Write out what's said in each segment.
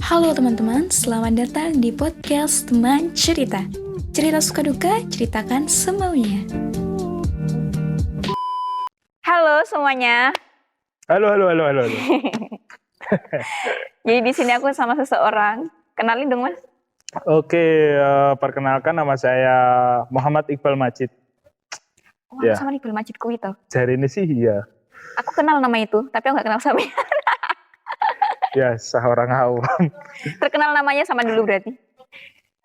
Halo teman-teman, selamat datang di podcast Teman Cerita. Cerita suka duka, ceritakan semaunya. Halo semuanya. Halo. Jadi di sini aku sama seseorang. Kenalin dong, Mas. Oke, perkenalkan nama saya Muhammad Iqbal Majid. Wah, Ya. sama Iqbal Majid itu. Jari ini sih iya. Aku kenal nama itu, tapi aku nggak kenal sama. Ya, seorang awam. Terkenal namanya sama dulu berarti.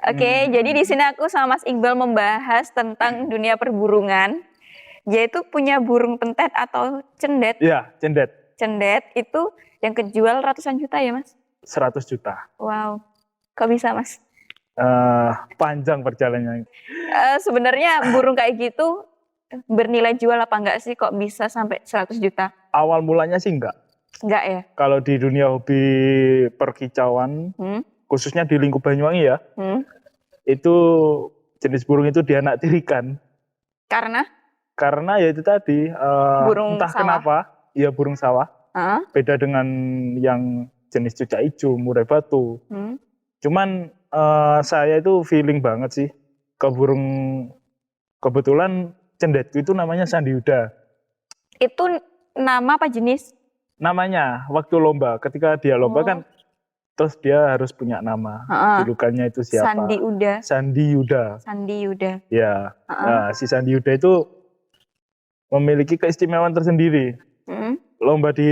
Oke, jadi di sini aku sama Mas Iqbal membahas tentang dunia perburungan. Yaitu punya burung pentet atau cendet. Ya, cendet. Cendet itu yang kejual ratusan juta ya, Mas? 100 juta. Wow. Kok bisa, Mas? Panjang perjalanannya. Sebenarnya burung kayak gitu bernilai jual apa enggak sih, kok bisa sampai 100 juta? Awal mulanya sih enggak. Enggak ya? Kalau di dunia hobi perkicauan, khususnya di lingkup Banyuwangi ya, itu jenis burung itu dianaktirikan. Karena ya itu tadi, Burung entah sawah. kenapa, ya burung sawah. Beda dengan yang jenis cucak ijo, murai batu. Cuman saya itu feeling banget sih ke burung, kebetulan cendetku itu namanya Sandiuda. Itu nama apa jenis? Namanya waktu lomba, ketika dia lomba kan terus dia harus punya nama. Julukannya itu siapa? Sandiuda. Sandiuda. Ya, nah, si Sandiuda itu memiliki keistimewaan tersendiri. Lomba di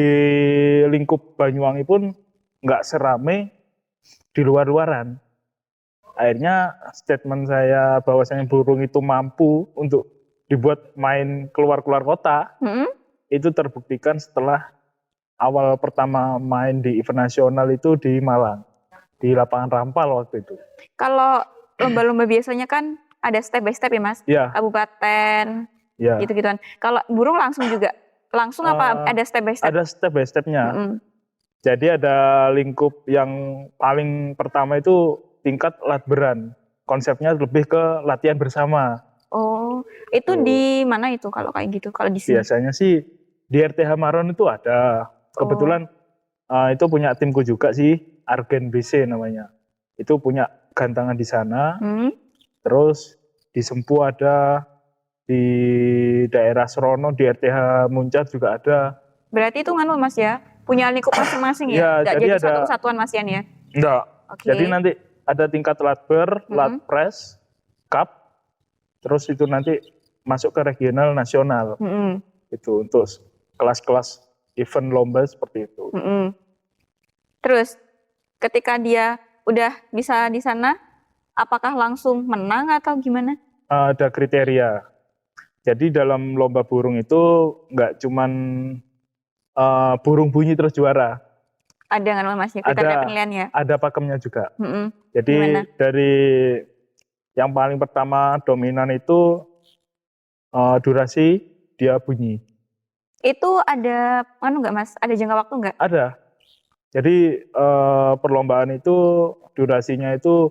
lingkup Banyuwangi pun nggak serame di luar-luaran. Akhirnya statement saya bahwasanya burung itu mampu untuk dibuat main keluar-keluar kota, itu terbuktikan setelah awal pertama main di event nasional itu di Malang, di lapangan Rampal waktu itu. Kalau lomba-lomba biasanya kan ada step by step ya, Mas? Ya. Kabupaten, Ya. gitu-gituan. Kalau burung langsung juga? Langsung apa ada step by step? Ada step by stepnya. Jadi ada lingkup yang paling pertama itu tingkat latberan. Konsepnya lebih ke latihan bersama. Oh, itu di mana itu kalau kayak gitu? Kalau di sini? Biasanya sih di RTH Maron itu ada. Kebetulan itu punya timku juga sih, Argen BC namanya. Itu punya gantangan di sana. Terus di Sempu ada, di daerah Serono di RTH Muncat juga ada. Berarti itu nganu Mas ya, punya lingkup masing-masing ya? Nggak jadi jadi ada satu kesatuan Masian ya? Enggak. Oke. Jadi nanti ada tingkat latber, latpres, cup, terus itu nanti masuk ke regional nasional. Itu untuk kelas-kelas event lomba seperti itu. Terus ketika dia udah bisa di sana, apakah langsung menang atau gimana? Ada kriteria. Jadi dalam lomba burung itu nggak cuman burung bunyi terus juara. Ada nggak Mas kriteria penilaiannya? Ada pakemnya juga. Jadi Gimana? dari yang paling pertama dominan itu durasi dia bunyi. Itu ada nggak Mas? Ada jangka waktu nggak? Ada. Jadi perlombaan itu durasinya itu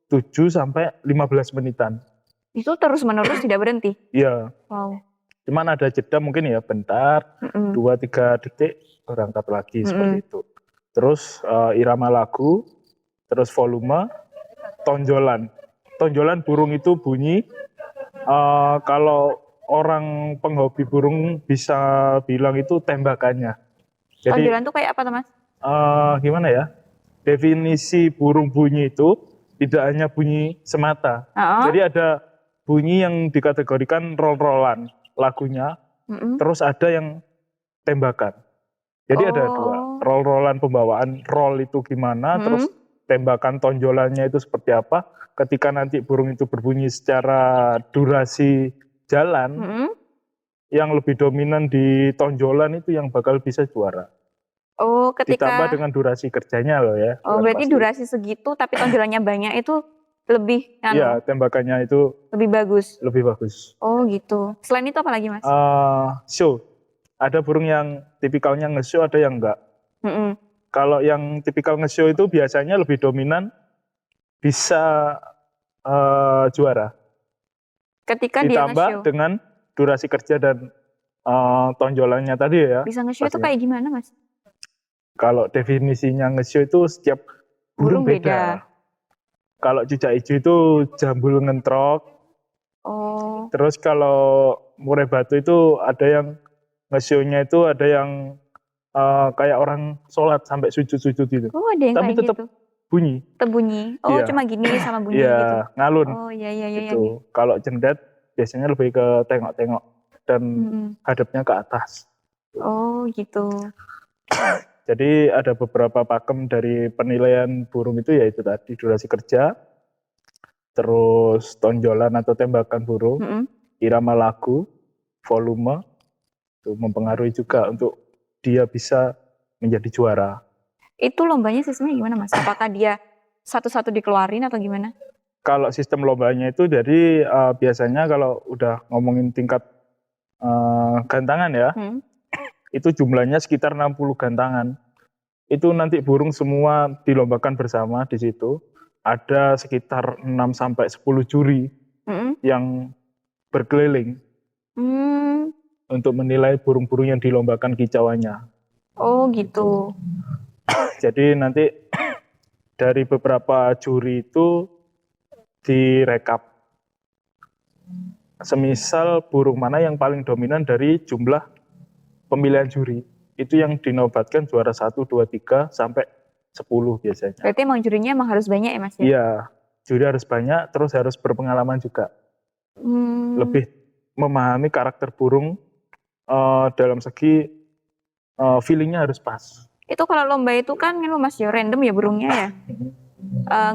7 sampai 15 menitan. Itu terus-menerus tidak berhenti? Iya. Wow. Cuman ada jeda mungkin ya bentar, 2-3 detik berangkat lagi seperti itu. Terus irama lagu, terus volume, tonjolan. Tonjolan burung itu bunyi, kalau orang penghobi burung bisa bilang itu tembakannya. Jadi, tonjolan itu kayak apa tuh Mas? Gimana ya? Definisi burung bunyi itu tidak hanya bunyi semata. Jadi ada bunyi yang dikategorikan roll-rollan lagunya, terus ada yang tembakan. Jadi ada dua, roll-rollan pembawaan, roll itu gimana, terus tembakan tonjolannya itu seperti apa. Ketika nanti burung itu berbunyi secara durasi jalan, yang lebih dominan di tonjolan itu yang bakal bisa juara. Ditambah dengan durasi kerjanya loh ya. Berarti durasi segitu tapi tonjolannya banyak itu lebih Iya, tembakannya itu lebih bagus. Lebih bagus. Oh gitu. Selain itu apa lagi Mas? Show. Ada burung yang tipikalnya nge-show, ada yang enggak. Kalau yang tipikal nge-show itu biasanya lebih dominan bisa juara. Ketika dia ditambah nge-show. dengan durasi kerja dan tonjolannya tadi ya. Bisa nge-show itu kayak gimana Mas? Kalau definisinya nge-show itu setiap Burung beda. Kalau cucak hijau itu jambul ngentrok. Oh. Terus kalau murai batu itu ada yang nge-show-nya itu ada yang kayak orang sholat sampai sujud-sujud gitu. Oh, ada yang Tapi kayak tetap gitu. bunyi. Tetap bunyi. Oh, Iya. cuma gini sama bunyi Iya, gitu. ngalun. Oh, iya. Gitu. Kalau cendet biasanya lebih ke tengok-tengok dan hadapnya ke atas. Oh, gitu. Jadi ada beberapa pakem dari penilaian burung itu yaitu tadi durasi kerja, terus tonjolan atau tembakan burung, irama lagu, volume, itu mempengaruhi juga untuk dia bisa menjadi juara. Itu lombanya sistemnya gimana, Mas? Apakah dia satu-satu dikeluarin atau gimana? Kalau sistem lombanya itu jadi biasanya kalau udah ngomongin tingkat gantangan ya, itu jumlahnya sekitar 60 gantangan. Itu nanti burung semua dilombakan bersama di situ. Ada sekitar 6 sampai 10 juri yang berkeliling untuk menilai burung-burung yang dilombakan kicauannya. Oh, gitu. Jadi nanti dari beberapa juri itu direkap. Semisal burung mana yang paling dominan dari jumlah pemilihan juri, itu yang dinobatkan juara 1, 2, 3, sampai 10 biasanya. Berarti emang jurinya emang harus banyak ya, Mas? Ya? Iya, juri harus banyak, terus harus berpengalaman juga. Lebih memahami karakter burung dalam segi feelingnya harus pas. Itu kalau lomba itu kan Mas ya random ya burungnya ya?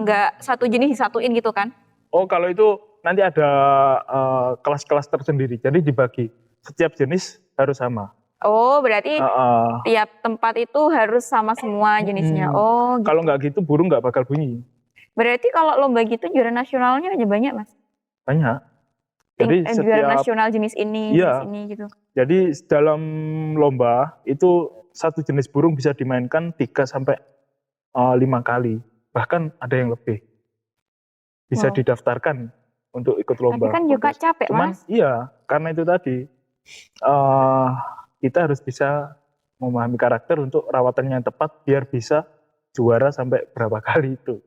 Nggak satu jenis disatuin gitu kan? Oh, kalau itu nanti ada kelas-kelas tersendiri, jadi dibagi. Setiap jenis harus sama. Oh, berarti tiap tempat itu harus sama semua jenisnya. Oh, gitu. Kalau nggak gitu burung nggak bakal bunyi. Berarti kalau lomba gitu juara nasionalnya aja banyak, Mas? Banyak. Jadi juara nasional jenis ini, iya, jenis ini gitu. Jadi dalam lomba itu satu jenis burung bisa dimainkan 3 sampai 5 kali. Bahkan ada yang lebih. Bisa didaftarkan untuk ikut lomba. Tapi kan juga capek, Cuman, Mas. Iya, karena itu tadi kita harus bisa memahami karakter untuk rawatan yang tepat biar bisa juara sampai berapa kali itu.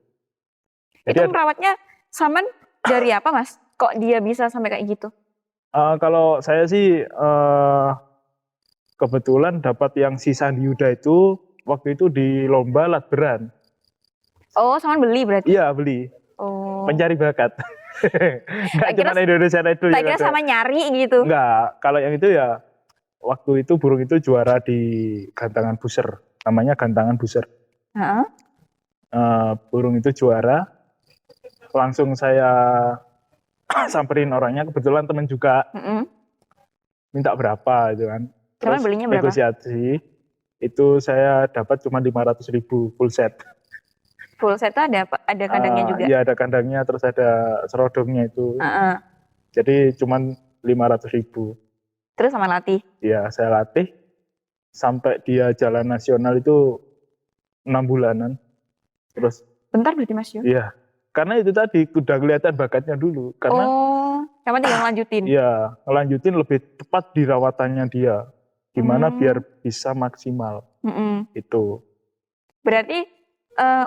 Jadi itu merawatnya Saman dari apa, Mas? Kok dia bisa sampai kayak gitu? Kalau saya sih kebetulan dapat yang si Sandi Yuda itu waktu itu di lomba Latberan. Oh, Saman beli berarti? Iya, beli. Oh. Pencari bakat. Nggak cuma Indonesia Idol. Tak kira sama nyari gitu. Enggak, kalau yang itu ya waktu itu burung itu juara di gantangan buser, namanya gantangan buser. Burung itu juara, langsung saya samperin orangnya, kebetulan teman juga, minta berapa gitu kan. Terus belinya berapa? Negosiasi, itu saya dapat cuma 500.000 full set. Full set itu ada kandangnya juga? Iya, ada kandangnya, terus ada serodongnya itu. Jadi cuma 500.000. Terus sama latih? Iya, saya latih sampai dia jalan nasional itu 6 bulanan. Terus bentar berarti, Mas Yo? Iya, karena itu tadi udah kelihatan bakatnya dulu. Karena sama tinggal lanjutin? Iya, ngelanjutin lebih tepat di rawatannya dia. Gimana biar bisa maksimal. Itu. Berarti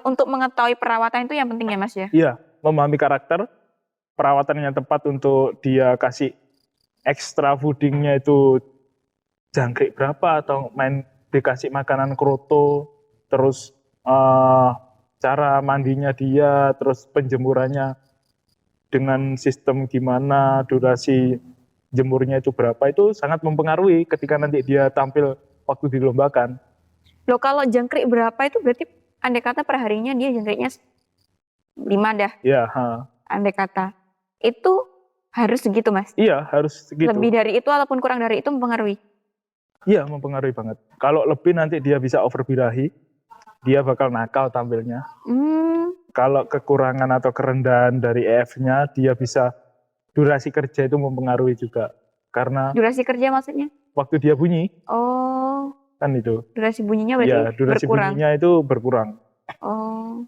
untuk mengetahui perawatan itu yang penting ya, Mas ya? Iya, memahami karakter, perawatan yang tepat untuk dia kasih extra foodingnya itu jangkrik berapa, atau dikasih makanan kroto, terus cara mandinya dia, terus penjemurannya dengan sistem gimana, durasi jemurnya itu berapa, itu sangat mempengaruhi ketika nanti dia tampil waktu dilombakan. Loh, kalau jangkrik berapa itu berarti andai kata per harinya dia jangkriknya 5 dah. Iya. Andai kata. Itu harus segitu, Mas? Iya, harus segitu. Lebih dari itu ataupun kurang dari itu mempengaruhi? Iya, mempengaruhi banget. Kalau lebih nanti dia bisa over birahi, dia bakal nakal tampilnya. Kalau kekurangan atau kerendahan dari EF-nya, dia bisa, durasi kerja itu mempengaruhi juga. Karena durasi kerja maksudnya? Waktu dia bunyi. Oh. Kan itu. Durasi bunyinya berarti berkurang? Iya, durasi bunyinya itu berkurang. Oh.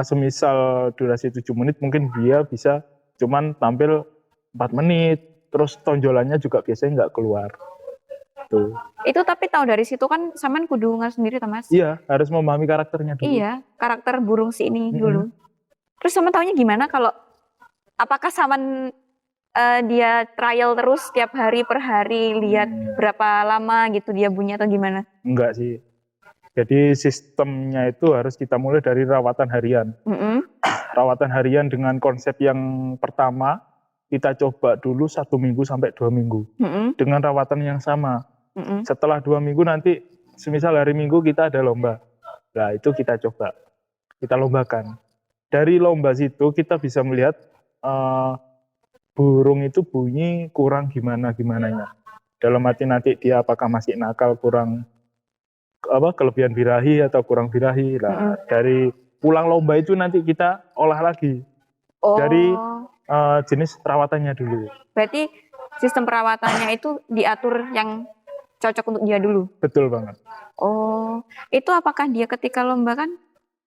Semisal durasi 7 menit, mungkin dia bisa cuman tampil 4 menit. Terus tonjolannya juga biasanya nggak keluar. Tuh. Itu tapi tahu dari situ kan sampean kudu ngarep sendiri ta Mas? Iya, harus memahami karakternya dulu. Iya, karakter burung si ini dulu. Terus sampean taunya gimana kalau apakah sampean dia trial terus tiap hari per hari lihat berapa lama gitu dia bunyi atau gimana? Enggak sih. Jadi sistemnya itu harus kita mulai dari rawatan harian. Rawatan harian dengan konsep yang pertama kita coba dulu 1 minggu sampai 2 minggu dengan rawatan yang sama. Setelah 2 minggu nanti, semisal hari Minggu kita ada lomba. Nah itu kita coba, kita lombakan. Dari lomba situ kita bisa melihat burung itu bunyi kurang gimananya. Dalam arti nanti dia apakah masih nakal, kurang kelebihan birahi atau kurang birahi. Nah, dari pulang lomba itu nanti kita olah lagi dari jenis perawatannya dulu. Berarti sistem perawatannya itu diatur yang cocok untuk dia dulu. Betul banget. Oh, itu apakah dia ketika lomba kan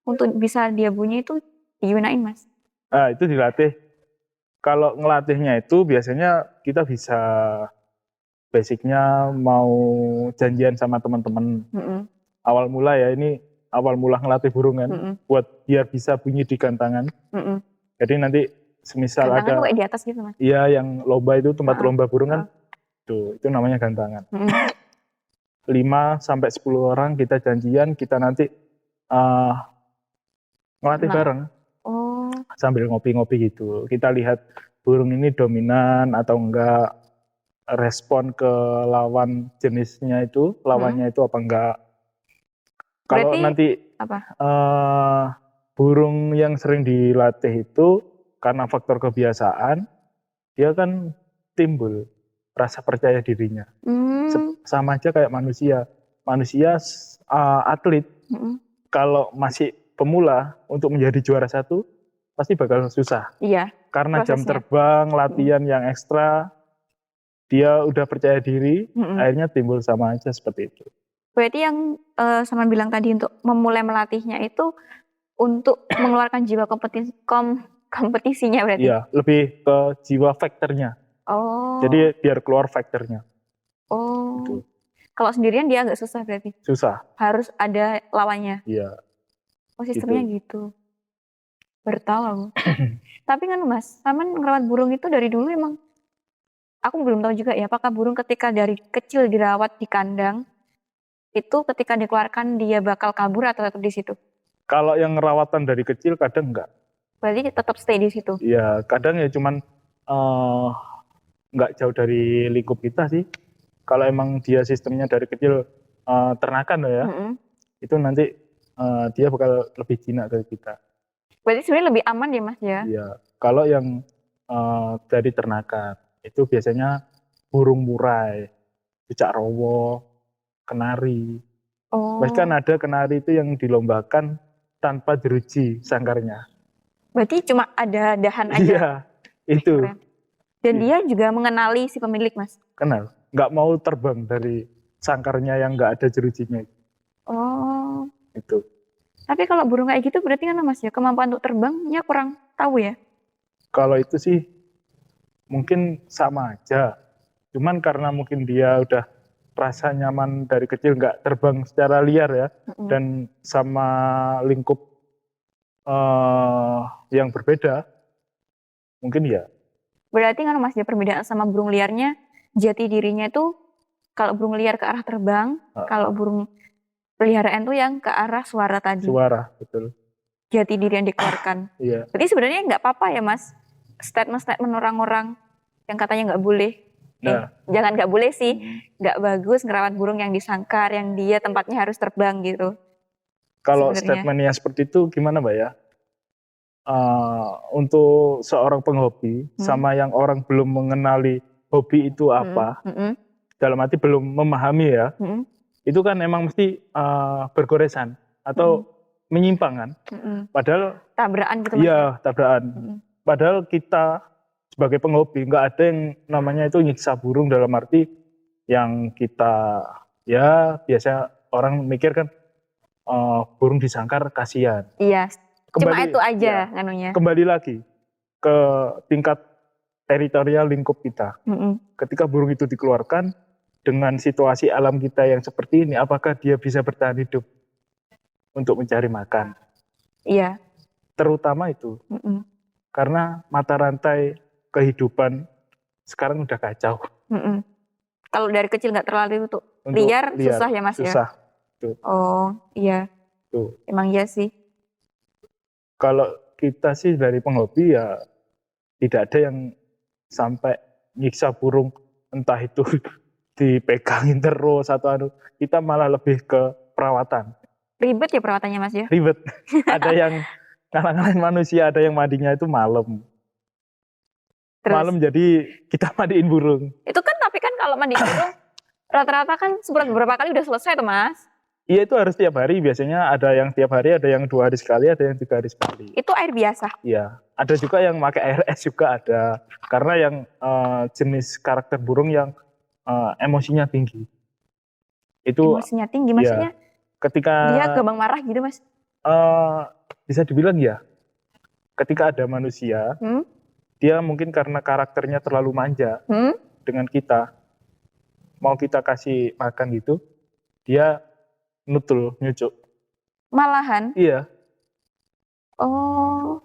untuk bisa dia bunyi itu digunain Mas? Nah, itu dilatih. Kalau ngelatihnya itu biasanya kita bisa basicnya mau janjian sama teman-teman. Awal mula ya, ini awal mula ngelatih burungan buat biar bisa bunyi di gantangan. Jadi nanti semisal gantangan ada kayak di atas gitu Mas? Iya, yang lomba itu tempat lomba burungan. Tuh, itu namanya gantangan. 5-10 orang kita janjian, kita nanti ngelatih bareng. Sambil ngopi-ngopi gitu. Kita lihat burung ini dominan atau enggak, respon ke lawan jenisnya itu, lawannya itu apa enggak. Kalau nanti apa? Burung yang sering dilatih itu karena faktor kebiasaan, dia kan timbul rasa percaya dirinya. Sama aja kayak manusia. Manusia atlet, kalau masih pemula untuk menjadi juara 1, pasti bakal susah. Iya. Karena prosesnya. Jam terbang, latihan yang ekstra, dia udah percaya diri, akhirnya timbul sama aja seperti itu. Berarti yang sama bilang tadi untuk memulai melatihnya itu untuk mengeluarkan jiwa kompetisinya berarti? Iya, lebih ke jiwa fighternya. Jadi biar keluar fighternya. Gitu. Kalau sendirian dia agak susah berarti? Susah. Harus ada lawannya? Iya. Sistemnya gitu. Bertahu aku. Tapi kan Mas, Saman ngerawat burung itu dari dulu emang, aku belum tahu juga ya, apakah burung ketika dari kecil dirawat di kandang, itu ketika dikeluarkan dia bakal kabur atau tetap di situ? Kalau yang ngerawatan dari kecil kadang enggak. Berarti tetap stay di situ? Iya, kadang ya cuman enggak jauh dari lingkup kita sih. Kalau emang dia sistemnya dari kecil ternakan ya, itu nanti dia bakal lebih jinak dari kita. Berarti sebenarnya lebih aman ya Mas ya? Iya, kalau yang dari ternakan itu biasanya burung murai, cicak rowo, kenari. Bahkan ada kenari itu yang dilombakan tanpa jeruji sangkarnya. Berarti cuma ada dahan aja? Iya, itu. Keren. Dan dia juga mengenali si pemilik Mas? Kenal, nggak mau terbang dari sangkarnya yang nggak ada jerujinya. Itu. Tapi kalau burung kayak gitu berarti kan Mas ya, kemampuan untuk terbangnya kurang tahu ya? Kalau itu sih mungkin sama aja. Cuman karena mungkin dia udah rasa nyaman dari kecil nggak terbang secara liar ya. Dan sama lingkup yang berbeda, mungkin ya. Berarti kan Mas ya perbedaan sama burung liarnya, jati dirinya itu kalau burung liar ke arah terbang, kalau burung peliharaan tuh yang ke arah suara tadi. Suara, betul. Jati diri yang dikeluarkan. Iya. Berarti sebenarnya nggak apa-apa ya Mas, statement-statement orang-orang yang katanya nggak boleh. Jangan nggak boleh sih, nggak bagus ngerawat burung yang disangkar, yang dia tempatnya harus terbang gitu. Kalau statementnya seperti itu gimana Mbak ya? Untuk seorang penghobi sama yang orang belum mengenali hobi itu apa, dalam arti belum memahami ya, itu kan emang mesti bergoresan atau menyimpang kan. Padahal tabrakan gitu. Iya, tabrakan. Padahal kita sebagai penghobi nggak ada yang namanya itu nyiksa burung, dalam arti yang kita ya biasa orang mikir kan burung disangkar kasihan. Iya. Cuma itu aja ya, kembali lagi ke tingkat teritorial lingkup kita. Ketika burung itu dikeluarkan, dengan situasi alam kita yang seperti ini, apakah dia bisa bertahan hidup untuk mencari makan? Iya. Terutama itu, karena mata rantai kehidupan sekarang udah kacau. Kalau dari kecil nggak terlalu untuk liar, susah ya Mas susah. ya? Tuh. Oh iya, Tuh. emang iya sih. Kalau kita sih dari penghobi ya tidak ada yang sampai nyiksa burung, entah itu dipegangin terus atau kita malah lebih ke perawatan. Ribet ya perawatannya Mas ya? Ribet. Ada yang ngalang-ngalangin manusia, ada yang mandinya itu malam. Terus? Malam jadi kita mandiin burung. Itu kan tapi kan kalau mandiin burung rata-rata kan beberapa kali udah selesai tuh Mas. Iya itu harus tiap hari, biasanya ada yang tiap hari, ada yang 2 hari sekali, ada yang 3 hari sekali. Itu air biasa? Iya, ada juga yang pakai air es juga ada. Karena yang jenis karakter burung yang emosinya tinggi. Itu emosinya tinggi maksudnya? Ya, ketika dia gampang marah gitu Mas? Bisa dibilang ya, ketika ada manusia, dia mungkin karena karakternya terlalu manja dengan kita, mau kita kasih makan gitu, dia nutul, nyucuk. Malahan? Iya. Oh,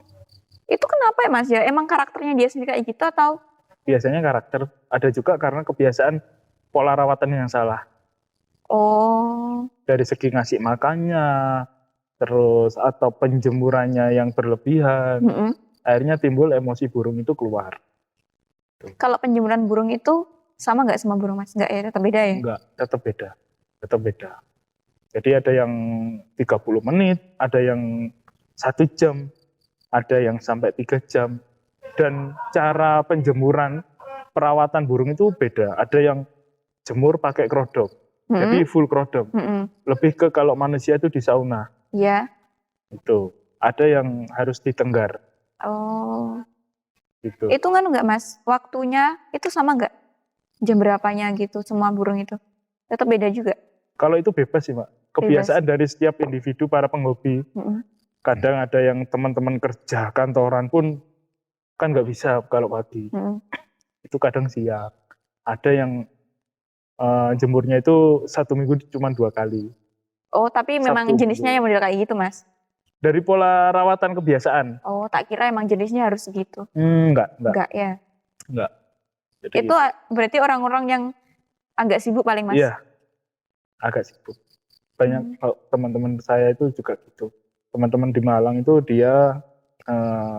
itu kenapa ya Mas ya? Emang karakternya dia sendiri kayak gitu atau? Biasanya karakter, ada juga karena kebiasaan pola rawatan yang salah. Oh. Dari segi ngasih makannya, terus atau penjemurannya yang berlebihan, akhirnya timbul emosi burung itu keluar. Kalau penjemuran burung itu sama nggak sama burung Mas? Nggak ya, tetap beda ya? Enggak, tetap beda. Jadi ada yang 30 menit, ada yang 1 jam, ada yang sampai 3 jam. Dan cara penjemuran perawatan burung itu beda. Ada yang jemur pakai kerodok, jadi full kerodok. Lebih ke kalau manusia itu di sauna. Iya. Itu. Ada yang harus ditenggar. Oh. Gitu. Itu kan nggak Mas, waktunya itu sama nggak? Jam berapanya gitu semua burung itu? Tetap beda juga? Kalau itu bebas sih Mbak. Kebiasaan dari setiap individu para penghobi. Kadang ada yang teman-teman kerja kantoran pun kan nggak bisa kalau pagi. Itu kadang siang. Ada yang jemurnya itu 1 minggu cuma 2 kali. Oh, tapi memang jenisnya yang model kayak gitu Mas? Dari pola rawatan kebiasaan. Oh, tak kira emang jenisnya harus segitu. Enggak ya? Enggak. Jadi itu berarti orang-orang yang agak sibuk paling Mas? Iya, agak sibuk. Banyak teman-teman saya itu juga gitu. Teman-teman di Malang itu dia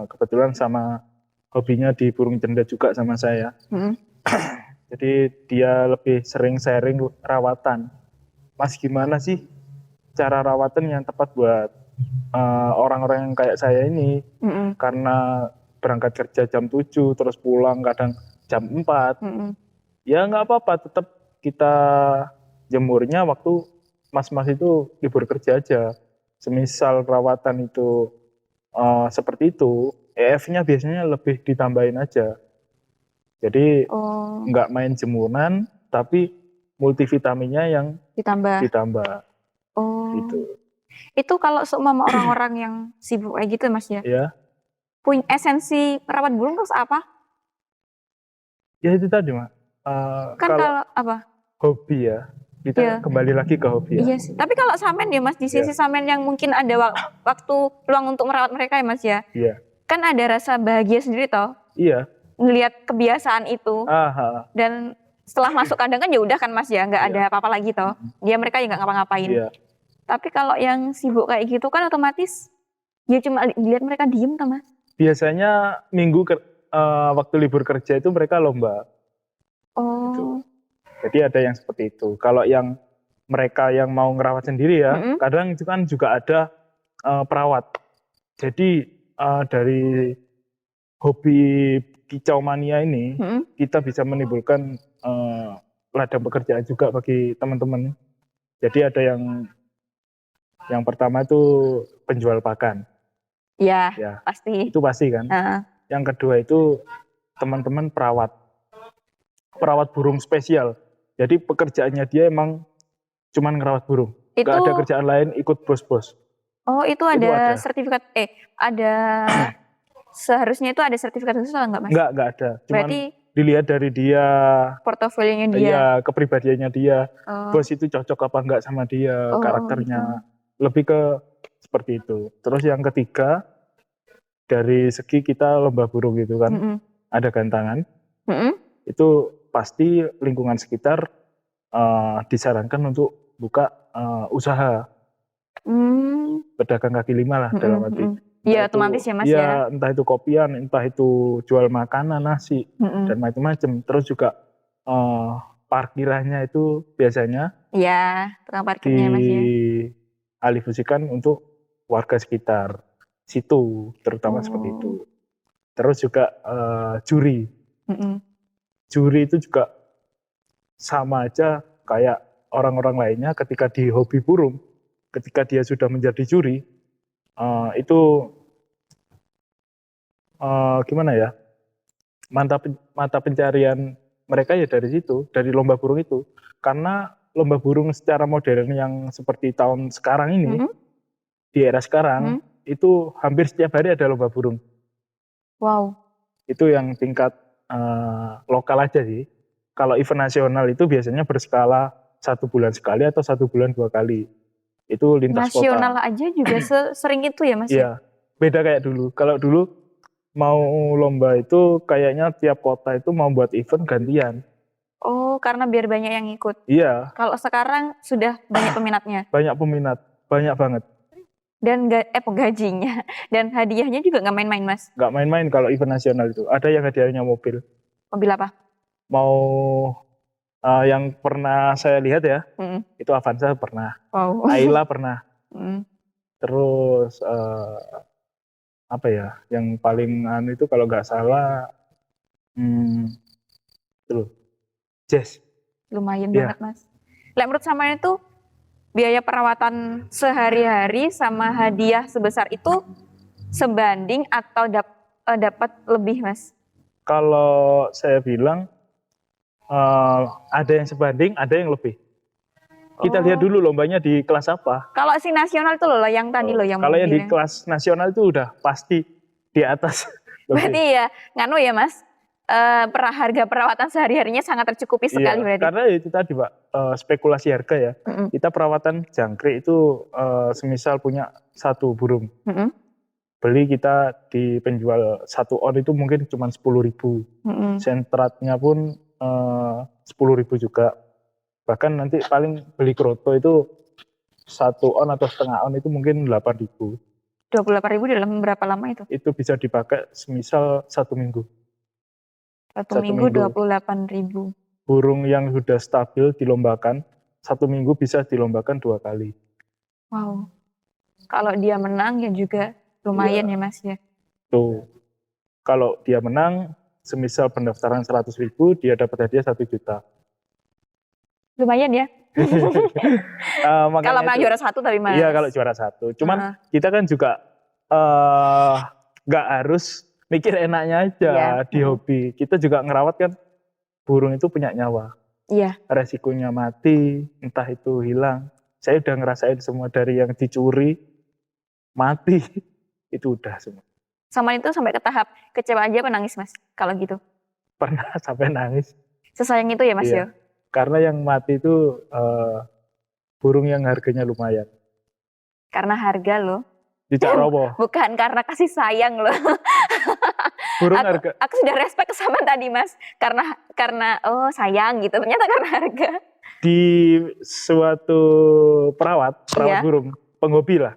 kebetulan sama hobinya di burung janda juga sama saya. Jadi dia lebih sering sharing rawatan. Mas gimana sih cara rawatan yang tepat buat orang-orang yang kayak saya ini? Karena berangkat kerja jam 7 terus pulang kadang jam 4. Ya nggak apa-apa, tetap kita jemurnya waktu mas-mas itu libur kerja aja. Semisal rawatan itu seperti itu, EF-nya biasanya lebih ditambahin aja. Jadi nggak main jemuran, tapi multivitaminnya yang ditambah. Oh. Gitu. Itu kalau seumpama orang-orang yang sibuk kayak gitu Mas ya? Ya. Punya esensi merawat burung terus apa? Ya itu tadi Mak. Kan kalau apa? Hobi ya. Kita kembali lagi ke hobi ya. Iya sih. Tapi kalau samen ya Mas, di sisi samen yang mungkin ada waktu luang untuk merawat mereka ya Mas ya. Iya. Kan ada rasa bahagia sendiri toh. Iya. Ngelihat kebiasaan itu. Dan setelah masuk kandang kan ya udah kan Mas ya, nggak ada apa-apa lagi toh. Dia mereka ya nggak ngapa-ngapain. Iya. Tapi kalau yang sibuk kayak gitu kan otomatis ya cuma lihat mereka diem toh Mas. Biasanya minggu waktu libur kerja itu mereka lomba. Oh. Gitu. Jadi ada yang seperti itu. Kalau yang mereka yang mau ngerawat sendiri ya, kadang itu kan juga ada perawat. Jadi dari hobi kicau mania ini, kita bisa menimbulkan ladang pekerjaan juga bagi teman-teman. Jadi ada yang pertama itu penjual pakan. Ya, pasti. Itu pasti kan. Yang kedua itu teman-teman perawat burung spesial. Jadi pekerjaannya dia emang cuman ngerawat burung. Gak ada kerjaan lain, ikut bos-bos. Oh, itu ada sertifikat, ada seharusnya itu ada sertifikat khusus atau enggak Mas? Enggak ada. Berarti dilihat dari dia, portofolionya dia. ya kepribadiannya dia, Oh. bos itu cocok apa enggak sama dia, karakternya, lebih ke seperti itu. Terus yang ketiga, dari segi kita lomba burung gitu kan, ada gantangan, itu pasti lingkungan sekitar disarankan untuk buka usaha pedagang kaki lima lah dalam arti. Iya otomatis ya Mas ya. Entah itu kopian, entah itu jual makanan, nasi, dan macam-macam. Terus juga parkirannya itu biasanya tukang parkirnya Mas ya. dialihfungsikan untuk warga sekitar situ, terutama seperti itu. Terus juga juri. Juri itu juga sama aja kayak orang-orang lainnya ketika di hobi burung, ketika dia sudah menjadi juri, itu gimana ya, mata pencarian mereka ya dari situ, dari lomba burung itu. Karena lomba burung secara modern yang seperti tahun sekarang ini, di era sekarang, itu hampir setiap hari ada lomba burung. Wow. Itu yang tingkat lokal aja sih. Kalau event nasional itu biasanya berskala 1 bulan sekali atau 1 bulan 2 kali. Itu lintas nasional kota. aja juga sering itu ya Mas? Iya, beda kayak dulu. Kalau dulu mau lomba itu kayaknya tiap kota itu mau buat event gantian. Oh, karena biar banyak yang ikut. Iya. Kalau sekarang sudah banyak peminatnya. Banyak peminat, banyak banget. Dan gajinya dan hadiahnya juga nggak main-main Mas? Nggak main-main kalau event nasional itu. Ada yang hadiahnya mobil. Mobil apa? Mau yang pernah saya lihat ya, itu Avanza pernah, Ayla pernah. Terus apa ya, yang paling itu kalau nggak salah, itu loh, Jazz. Lumayan banget Mas. Lah menurut sama itu biaya perawatan sehari-hari sama hadiah sebesar itu sebanding atau dapat lebih Mas? Kalau saya bilang ada yang sebanding, ada yang lebih. Kita lihat dulu lombanya di kelas apa. Kalau si nasional itu loh yang tadi loh yang kalau yang di kelas nasional itu udah pasti di atas. Berarti ya nganu ya Mas, harga perawatan sehari-harinya sangat tercukupi sekali berarti. Karena itu tadi Pak, spekulasi harga ya. Kita perawatan jangkrik itu semisal punya 1 burung. Beli kita di penjual 1 on itu mungkin cuma 10.000. Sentratnya pun 10.000 juga. Bahkan nanti paling beli kroto itu 1 on atau setengah on itu mungkin 8.000. 28.000 dalam berapa lama itu? Itu bisa dipakai semisal 1 minggu. 1 minggu 28.000. Burung yang sudah stabil dilombakan 1 minggu bisa dilombakan 2 kali. Wow. Kalau dia menang ya juga lumayan ya Mas ya. Tuh. Kalau dia menang, semisal pendaftaran 100.000, dia dapat hadiah 1 juta. Lumayan ya. Kalau juara 1 tapi Mas. Iya kalau juara 1. Cuman kita kan juga nggak harus mikir enaknya aja di hobi. Kita juga ngerawat kan, burung itu punya nyawa. Iya. Resikonya mati, entah itu hilang. Saya udah ngerasain semua, dari yang dicuri, mati, itu udah semua. Sama itu sampai ke tahap kecewa aja menangis Mas, kalau gitu? Pernah sampai nangis. Sesayang itu ya Mas ya? Karena yang mati itu burung yang harganya lumayan. Karena harga loh. Cucak rowo. Bukan karena kasih sayang loh. Burung harga. Aku sudah respect sama tadi Mas. Karena oh sayang gitu. Ternyata karena harga. Di suatu perawat burung, penghobi lah.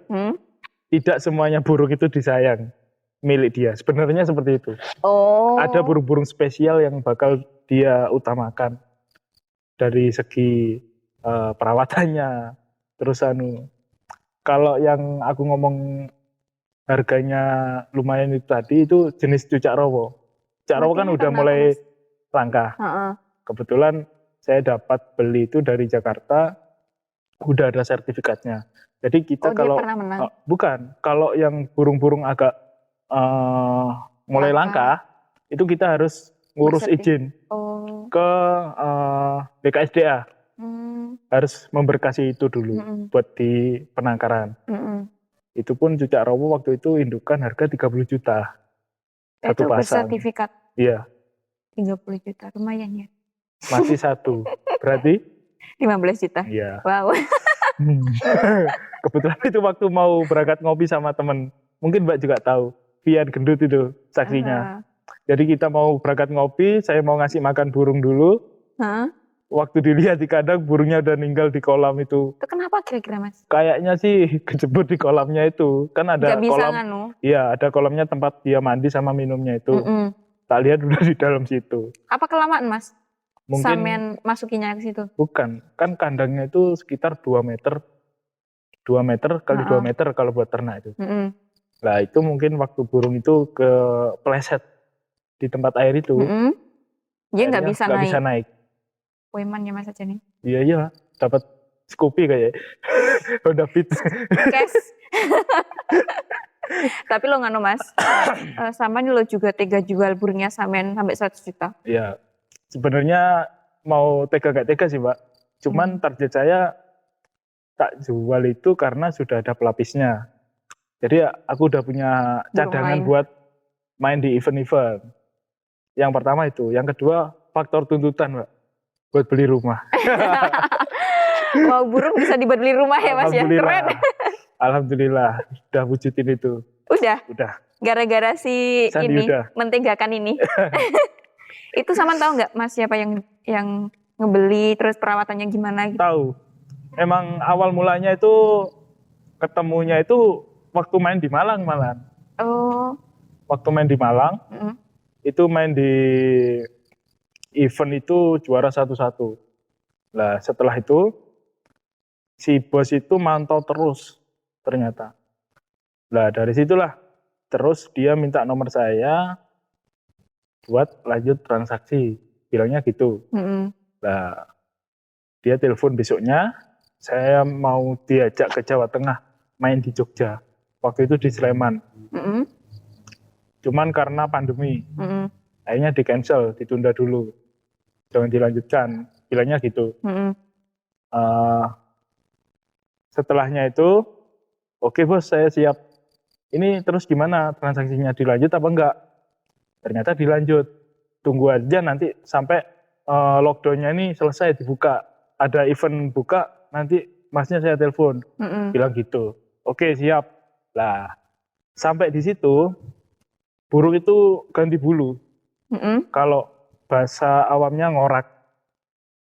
Tidak semuanya burung itu disayang milik dia. Sebenarnya seperti itu. Ada burung-burung spesial yang bakal dia utamakan. Dari segi perawatannya, terus kalau yang aku ngomong harganya lumayan itu tadi, itu jenis cucak rowo. Cucak rowo kan udah mulai langka. Kebetulan saya dapat beli itu dari Jakarta, udah ada sertifikatnya. Jadi kita kalau bukan, kalau yang burung-burung agak mulai langka, itu kita harus ngurus izin ke BKSDA. Harus memberkasi itu dulu buat di penangkaran. Itu pun cucak rowo waktu itu indukan harga 30 juta. Satu pasang. Bersertifikat. Iya. 30 juta, lumayan ya. Masih satu. Berarti? 15 juta. Iya. Wow. Kebetulan itu waktu mau berangkat ngopi sama temen. Mungkin Mbak juga tahu. Pian gendut itu saksinya. Jadi kita mau berangkat ngopi, saya mau ngasih makan burung dulu. Waktu dilihat di kandang, burungnya udah ninggal di kolam itu. Itu kenapa kira-kira Mas? Kayaknya sih kejebur di kolamnya itu. Kan ada Gak bisa kolam. nganu. Iya, ada kolamnya tempat dia mandi sama minumnya itu. Tak lihat udah di dalam situ. Apa kelamaan Mas? Mungkin Sampean masukinya ke situ? bukan. Kan kandangnya itu sekitar 2 meter. 2 meter kali 2 meter kalau buat ternak itu. Nah itu mungkin waktu burung itu kepleset di tempat air itu. Dia nggak bisa naik. Bisa naik. Weman ya Mas aja nih. Iya, dapat Scoopy kayaknya. Udah fit. Cash. Tapi lo nganu Mas, sama lo juga tega jual burungnya sampai 100 juta. Iya, sebenarnya mau tega gak tega sih Mbak. Cuman target saya tak jual itu karena sudah ada pelapisnya. Jadi aku udah punya cadangan buat main di event-event. Yang pertama itu. Yang kedua faktor tuntutan Mbak. Buat beli rumah. Wow, burung bisa dibuat beli rumah ya Mas ya? Keren. Alhamdulillah, udah wujudin itu. Udah? Udah. Gara-gara si Sandi ini, udah. mentegakan ini. Itu sama tahu nggak Mas siapa yang ngebeli, terus perawatannya gimana gitu? Tahu. Emang awal mulanya itu ketemunya itu waktu main di Malang malah. Oh. Waktu main di Malang, itu main di event itu juara 1-1. Nah setelah itu si bos itu mantau terus ternyata. Nah dari situlah terus dia minta nomor saya buat lanjut transaksi, bilangnya gitu. Nah dia telepon besoknya, saya mau diajak ke Jawa Tengah main di Jogja. Waktu itu di Sleman. Cuman karena pandemi, akhirnya di cancel, ditunda dulu. Jangan dilanjutkan, bilangnya gitu. Setelahnya itu, oke bos saya siap. Ini terus gimana transaksinya, dilanjut apa enggak? Ternyata dilanjut. Tunggu aja nanti sampai lockdownnya ini selesai dibuka. Ada event buka, nanti masnya saya telepon. Bilang gitu. Oke siap. Lah sampai di situ, burung itu ganti bulu. Kalau bahasa awamnya ngorak.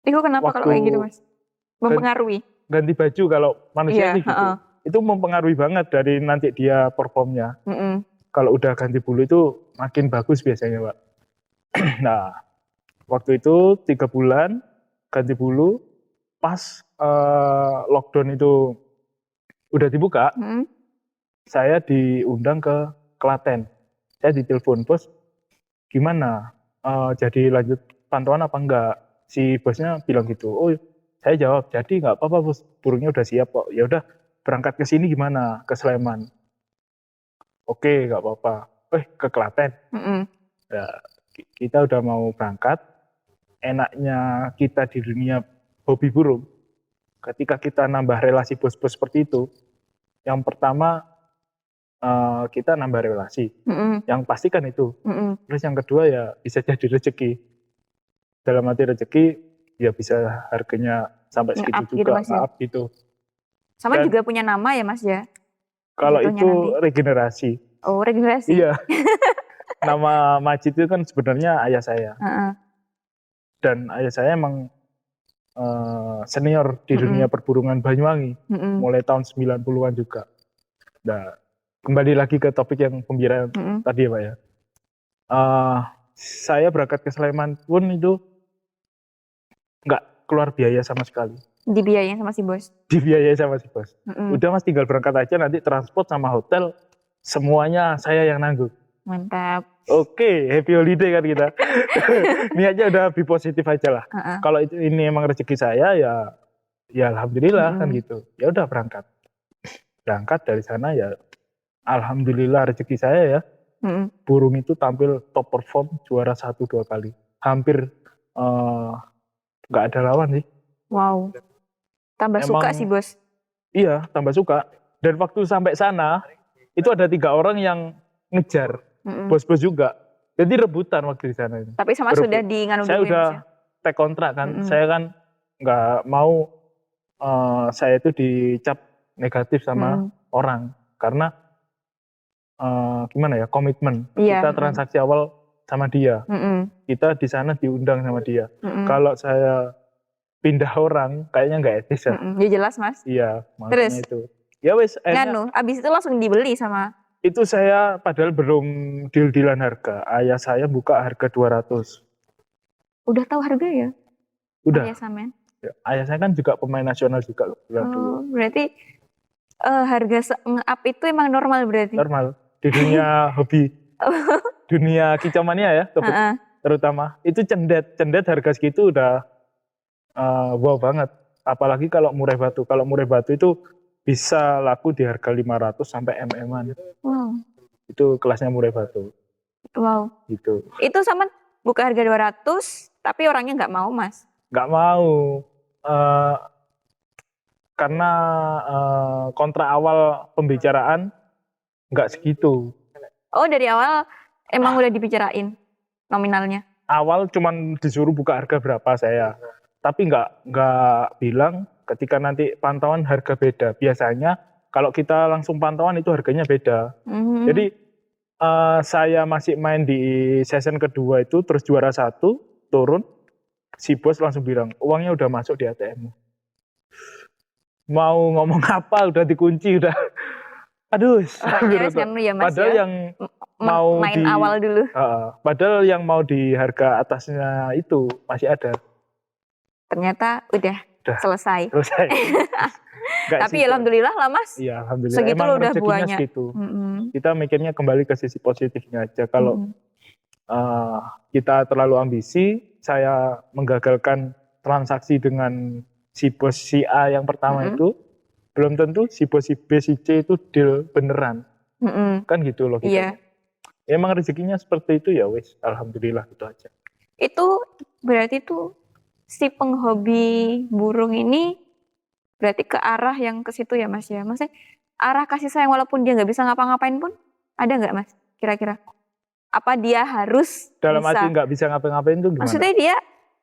Itu kenapa kalau kayak gitu Mas? Mempengaruhi? Ganti baju kalau manusia sih gitu. Itu mempengaruhi banget dari nanti dia performnya. Kalau udah ganti bulu itu makin bagus biasanya Pak. Nah waktu itu 3 bulan ganti bulu, pas lockdown itu udah dibuka, saya diundang ke Klaten. Saya ditelepon, bos gimana? Jadi lanjut pantauan apa enggak? Si bosnya bilang gitu. Oh, saya jawab, jadi nggak apa-apa bos, burungnya udah siap kok. Ya udah berangkat ke sini gimana? Ke Sleman. Oke, nggak apa-apa. Ke Klaten. Ya, kita udah mau berangkat. Enaknya kita di dunia hobi burung, ketika kita nambah relasi bos-bos seperti itu, yang pertama kita nambah relasi, yang pasti kan itu. Terus yang kedua ya bisa jadi rezeki. Dalam arti rezeki ya bisa harganya sampai segitu juga, maaf gitu. Sama dan, juga punya nama ya Mas ya? Kalau itu nanti regenerasi. Oh regenerasi. Iya. Nama Majid itu kan sebenarnya ayah saya. Dan ayah saya emang senior di dunia perburungan Banyuwangi. Mulai tahun 90-an juga. Nah, kembali lagi ke topik yang pembicaraan tadi ya Pak ya. Saya berangkat ke Sleman pun itu nggak keluar biaya sama sekali. Dibiayain sama si bos? Dibiayain sama si bos. Udah Mas tinggal berangkat aja, nanti transport sama hotel semuanya saya yang nanggung. Mantap. Oke, happy holiday kan kita. Niatnya udah be positif aja lah. Kalau ini emang rezeki saya ya alhamdulillah kan gitu. Ya udah berangkat. Berangkat dari sana ya alhamdulillah rezeki saya ya. Burung itu tampil top perform juara 1-2 kali. Hampir nggak ada lawan sih. Wow. Tambah emang, suka sih bos. Iya, tambah suka. Dan waktu sampai sana itu ada 3 orang yang ngejar. Bos-bos juga Jadi rebutan waktu di sana itu. Tapi sama sudah di nganu Saya dulu ya, udah Mas ya? take kontrak kan. Saya kan nggak mau saya itu dicap negatif sama orang karena gimana ya, komitmen. Iya. Kita transaksi awal sama dia. Kita di sana diundang sama dia. Kalau saya pindah orang, kayaknya nggak etis ya. Ya jelas, Mas. Iya, Terus? makanya itu. Ya wes, Nganu, abis itu langsung dibeli sama... itu saya padahal belum deal-dealan harga. Ayah saya buka harga 200. Udah tahu harga ya? Udah. Ayah sampean? Ya, ayah saya kan juga pemain nasional juga loh. Oh, berarti harga nge-up itu emang normal berarti? Normal. Di dunia hobi. Dunia kicauannya ya, terutama. Itu cendet harga segitu udah wow banget. Apalagi kalau murai batu. Kalau murai batu itu bisa laku di harga 500 sampai MM-an. Wow. Itu kelasnya murai batu. Wow. Gitu. Itu sama buka harga 200, tapi orangnya nggak mau, Mas? Nggak mau. Karena kontrak awal pembicaraan nggak segitu. Oh, dari awal emang udah dibicarain nominalnya? Awal cuman disuruh buka harga berapa saya. Tapi nggak bilang ketika nanti pantauan harga beda. Biasanya kalau kita langsung pantauan itu harganya beda. Jadi saya masih main di season kedua itu, terus juara 1, turun. Si bos langsung bilang, uangnya udah masuk di ATM. Mau ngomong apa, udah dikunci, udah. Aduh. Ya, Mas, padahal ya? yang mau main awal dulu. Padahal yang mau di harga atasnya itu masih ada. Ternyata udah selesai. Tapi alhamdulillah lah, Mas. Iya, alhamdulillah. Segitu emang udah rezekinya buahnya. Segitu. Kita mikirnya kembali ke sisi positifnya aja. Kalau kita terlalu ambisi, saya menggagalkan transaksi dengan si bos si A yang pertama itu, belum tentu si bos si B, si C itu deal beneran. Kan gitu loh. Iya. Emang rezekinya seperti itu ya wes, alhamdulillah itu aja. Itu berarti tuh si penghobi burung ini berarti ke arah yang ke situ ya, Mas ya? Maksudnya arah kasih sayang walaupun dia nggak bisa ngapa-ngapain pun ada nggak, Mas? Kira-kira? Apa dia harus dalam bisa? arti nggak bisa ngapa-ngapain tuh gimana? Maksudnya dia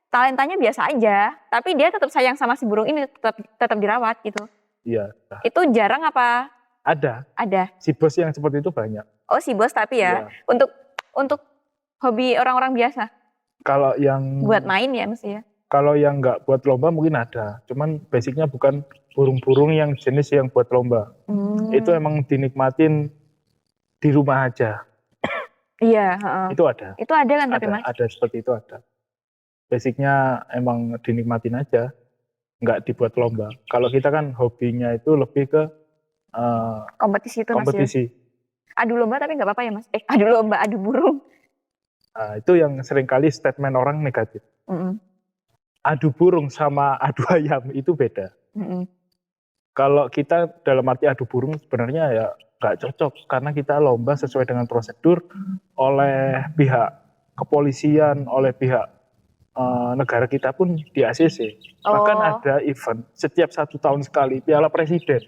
talentanya biasa aja, tapi dia tetap sayang sama si burung ini, tetap dirawat gitu. Iya. Itu jarang apa? Ada. Si bos yang seperti itu banyak. Oh, si bos tapi ya. Untuk hobi orang-orang biasa. Kalau yang buat main ya mesti ya. Kalau yang nggak buat lomba mungkin ada, cuman basicnya bukan burung-burung yang jenis yang buat lomba. Itu emang dinikmatin di rumah aja. Iya. Itu ada. Itu ada kan tapi Mas? Ada seperti itu ada. Basicnya emang dinikmatin aja, nggak dibuat lomba. Kalau kita kan hobinya itu lebih ke kompetisi itu kompetisi. Mas ya? Adu lomba tapi nggak apa-apa ya Mas? Adu lomba, adu burung. Itu yang seringkali statement orang negatif. Adu burung sama adu ayam itu beda. Kalau kita dalam arti adu burung sebenarnya ya nggak cocok karena kita lomba sesuai dengan prosedur oleh pihak kepolisian, oleh pihak negara kita pun di ACC. Bahkan ada event setiap 1 tahun sekali, Piala Presiden,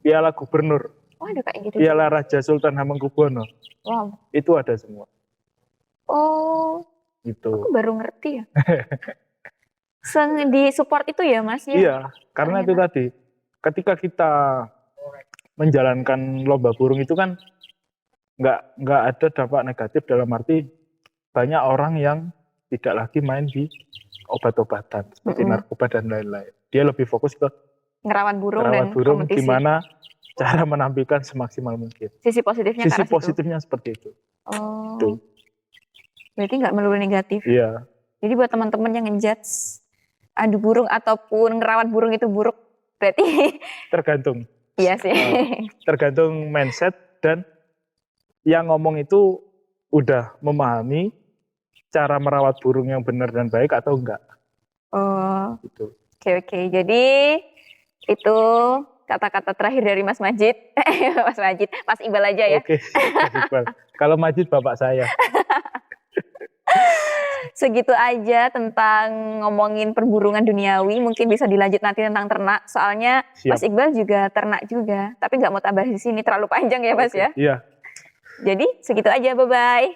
Piala Gubernur, ada kayak gitu. Piala Raja Sultan Hamengkubuwono. Wow. Itu ada semua. Gitu. Aku baru ngerti ya. Di support itu ya Mas ya? Iya, karena itu tadi ketika kita menjalankan lomba burung itu kan nggak ada dampak negatif dalam arti banyak orang yang tidak lagi main di obat-obatan seperti narkoba dan lain-lain. Dia lebih fokus ke ngerawat burung dan kompetisi. Gimana cara menampilkan semaksimal mungkin. Sisi positifnya Sisi positifnya seperti itu. Tuh. Berarti nggak melulu negatif. Iya. Jadi buat teman-teman yang ngejudge adu burung ataupun ngerawat burung itu buruk, berarti tergantung. Iya sih. Tergantung mindset dan yang ngomong itu udah memahami cara merawat burung yang benar dan baik atau enggak. Gitu. Oke. Jadi itu kata-kata terakhir dari Mas Majid. Mas Iqbal aja ya. Oke, Mas Iqbal. Kalau Majid bapak saya. Segitu aja tentang ngomongin perburungan duniawi. Mungkin bisa dilanjut nanti tentang ternak. Soalnya Siap. Mas Iqbal juga ternak juga. Tapi nggak mau tambah di sini, terlalu panjang ya Mas ya. Iya. Jadi segitu aja, bye-bye.